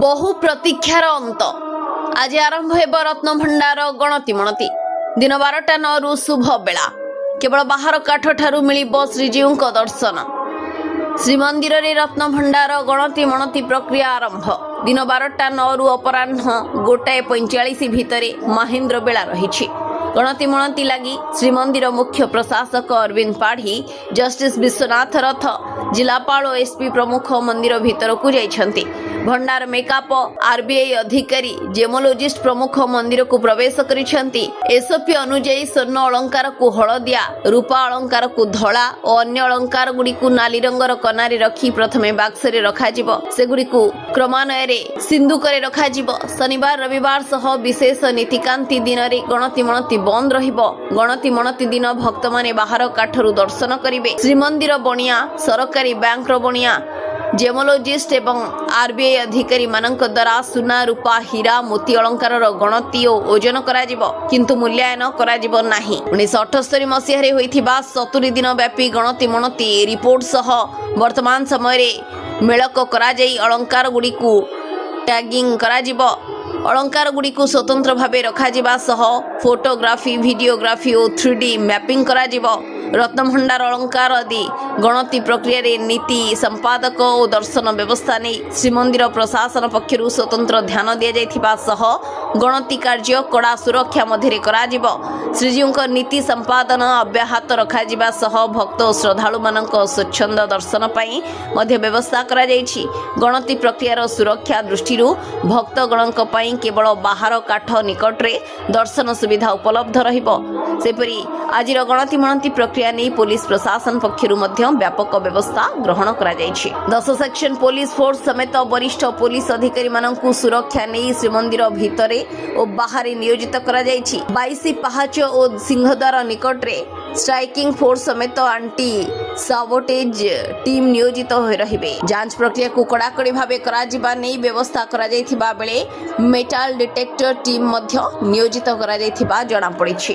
बहु प्रतीक्षार अंत आज आरंभ हेब रत्नभंडार गणति मणति दिन 12टा 9 रु शुभ बेला केवल बाहर काठ ठारू मिलिब श्रीजीव दर्शन श्रीमंदिर रे रत्नभंडार गणति मणति प्रक्रिया आरंभ दिन 12टा 9 रु अपराह्न 1:45 भितर महेंद्र बेला रही गणति मणति लगी श्रीमंदिर मुख्य प्रशासक अरविंद पाढ़ी जस्टिस विश्वनाथ रथ जिलापाल और एसपी प्रमुख मंदिर भीतर को जाइछंती भंडार मेकअप आरबीआई अधिकारी जेमोलॉजिस्ट प्रमुख मंदिर को प्रवेश करिछंती एसओपी अनुଯାୟୀ स्वर्ण अलंकार को हलदिया रूपा अलंकार को धला और अन्य अलंकार गुडी को नाली रंगर कनारी रखी प्रथमे बाक्स रे रखा जिवो सेगुडी को क्रमान्वय रे सिंधुक रे रखा जिवो शनिवार रविवार सह विशेष नीतिकांति दिन रे गणति मणति बंद रहिबो गणति मणति दिन भक्त माने बाहर काठरू दर्शन करिवे श्रीमंदिर बणिया सरकारी बैंक रो बणिया जेमोलॉजिस्ट एवं आरबीआई अधिकारी मानक द्वारा सुना रूपा हीरा मोती अलंकार गणति और ओजन कराजिबो किंतु मूल्यांकन कराजिबो नाही 1978 मसीह रे होइथिबा 70 दिन व्यापी गणति मणति रिपोर्ट सह वर्तमान समय रे मेलक करा जाई अलंकार गुडी को टैगिंग कराजिबो अलंकार गुडी को स्वतंत्र भावे रखा जिबा सह फोटोग्राफी वीडियोग्राफी और 3D मैपिंग करा जिबो रत्नभंडार अलंकार आदि गणति प्रक्रिया रे नीति संपादक और दर्शन व्यवस्था नहीं श्रीमंदिर प्रशासन पक्षरु स्वतंत्र ध्यान दिया जाइथिबा सह गणति कार्य कड़ा सुरक्षा मध्य करा जिबो श्रीजीव नीति संपादन अब्याहत रखा जिबा सह भक्त और श्रद्धालु मानक स्वच्छंद दर्शन पई मध्य व्यवस्था करा जाइछि गणति प्रक्रिया रो सुरक्षा दृष्टि भक्त गणक पई केवल बाहर काठ निकट रे दर्शन सुविधा उपलब्ध रहिबो सेपरि आजिर गणति मणति प्रक्रिया नहीं पुलिस प्रशासन पक्षरु मध्य व्यापक व्यवस्था ग्रहण करा जाइछि 10 सेक्शन पुलिस फोर्स समेत वरिष्ठ पुलिस अधिकारी मानकु सुरक्षा नहीं श्रीमंदिर भितरे और बाहर नियोजित करा जाइछि 22 पाहाच और सिंहद्वार निकट रे स्ट्राइकिंग फोर्स समेत एंटी साबोटेज टीम नियोजित होई रहिबे जांच प्रक्रिया को कड़ाकड़ी भावे करा जिबा नै व्यवस्था करा जाइथिबा बेले मेटाल डिटेक्टर टीम मध्य नियोजित करा जाइथिबा जणा पड़िछि।